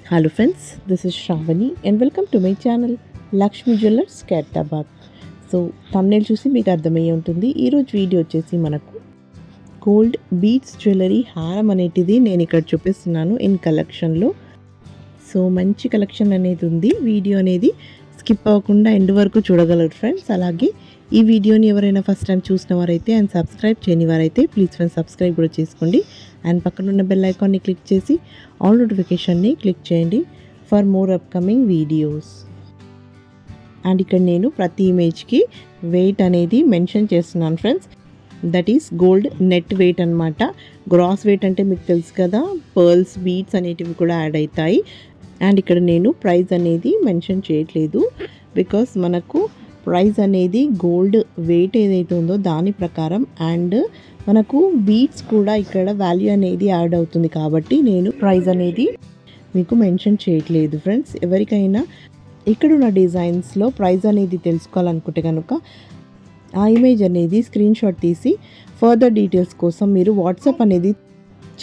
Hello friends, this is Shravani and welcome to my channel Lakshmi Jewellers Khairtabad. So thumbnail చూసి మీకు అర్థమయ్యే ఉంటుంది. ఈరోజు వీడియో వచ్చేసి మనకు గోల్డ్ బీడ్స్ జ్యువెలరీ హారం అనేటిది నేను ఇక్కడ చూపిస్తున్నాను ఇన్ కలెక్షన్లో. సో మంచి కలెక్షన్ అనేది ఉంది. వీడియో అనేది స్కిప్ అవ్వకుండా ఎండ్ వరకు చూడగలరు ఫ్రెండ్స్. అలాగే ఈ వీడియోని ఎవరైనా ఫస్ట్ టైం చూసిన వారైతే అండ్ సబ్స్క్రైబ్ చేయని వారైతే ప్లీజ్ ఫ్రెండ్స్ సబ్స్క్రైబ్ కూడా చేసుకోండి. అండ్ పక్కన ఉన్న బెల్ ఐకాన్ని క్లిక్ చేసి ఆల్ నోటిఫికేషన్ని క్లిక్ చేయండి for more upcoming videos. And ఇక్కడ నేను ప్రతి ఇమేజ్కి వెయిట్ అనేది మెన్షన్ చేస్తున్నాను friends. That is gold net weight అనమాట. గ్రాస్ వెయిట్ అంటే మీకు తెలుసు కదా, పర్ల్స్ బీడ్స్ అనేటివి కూడా యాడ్ అవుతాయి. అండ్ ఇక్కడ నేను ప్రైస్ అనేది మెన్షన్ చేయట్లేదు బికాస్ మనకు ప్రైస్ అనేది గోల్డ్ వెయిట్ ఏదైతే ఉందో దాని ప్రకారం అండ్ మనకు బీడ్స్ కూడా ఇక్కడ వాల్యూ అనేది యాడ్ అవుతుంది కాబట్టి నేను ప్రైస్ అనేది మీకు మెన్షన్ చేయట్లేదు ఫ్రెండ్స్. ఎవరికైనా ఇక్కడున్న డిజైన్స్లో ప్రైస్ అనేది తెలుసుకోవాలనుకుంటే కనుక ఆ ఇమేజ్ అనేది స్క్రీన్ షాట్ తీసి ఫర్దర్ డీటెయిల్స్ కోసం మీరు వాట్సాప్ అనేది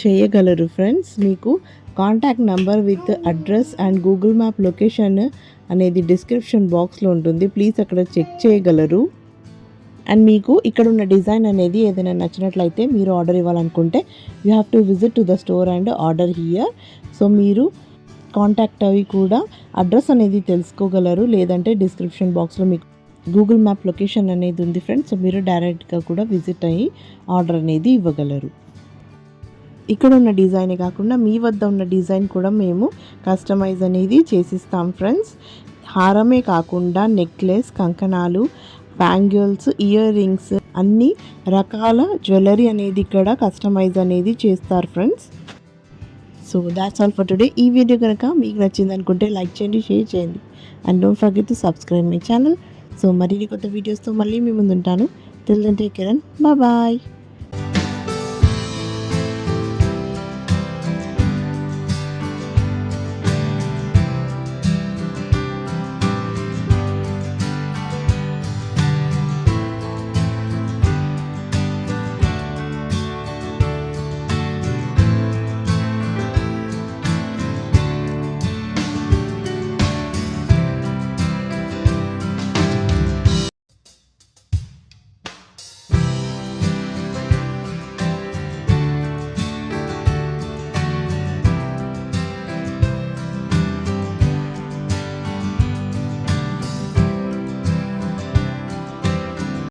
చేయగలరు ఫ్రెండ్స్. మీకు contact number with address and Google map location అనేది డిస్క్రిప్షన్ బాక్స్లో ఉంటుంది. ప్లీజ్ అక్కడ చెక్ చేయగలరు. అండ్ మీకు ఇక్కడ ఉన్న డిజైన్ అనేది ఏదైనా నచ్చినట్లయితే మీరు ఆర్డర్ ఇవ్వాలనుకుంటే you have to visit to the store and order here. So మీరు కాంటాక్ట్ అవి కూడా అడ్రస్ అనేది తెలుసుకోగలరు. లేదంటే డిస్క్రిప్షన్ బాక్స్లో మీకు గూగుల్ మ్యాప్ లొకేషన్ అనేది ఉంది ఫ్రెండ్స్. సో మీరు డైరెక్ట్గా కూడా విజిట్ అయ్యి ఆర్డర్ అనేది ఇవ్వగలరు. ఇక్కడ ఉన్న డిజైనే కాకుండా మీ వద్ద ఉన్న డిజైన్ కూడా మేము కస్టమైజ్ అనేది చేసిస్తాం ఫ్రెండ్స్. హారమే కాకుండా నెక్లెస్, కంకణాలు, బ్యాంగిల్స్, ఇయర్ రింగ్స్ అన్ని రకాల జ్యువెలరీ అనేది ఇక్కడ కస్టమైజ్ అనేది చేస్తారు friends. So that's all for today. ఈ వీడియో కనుక మీకు నచ్చింది అనుకుంటే లైక్ చేయండి, షేర్ చేయండి and don't forget to subscribe my channel. So మరిన్ని కొత్త వీడియోస్తో మళ్ళీ మీ ముందు ఉంటాను. Till then take care and bye.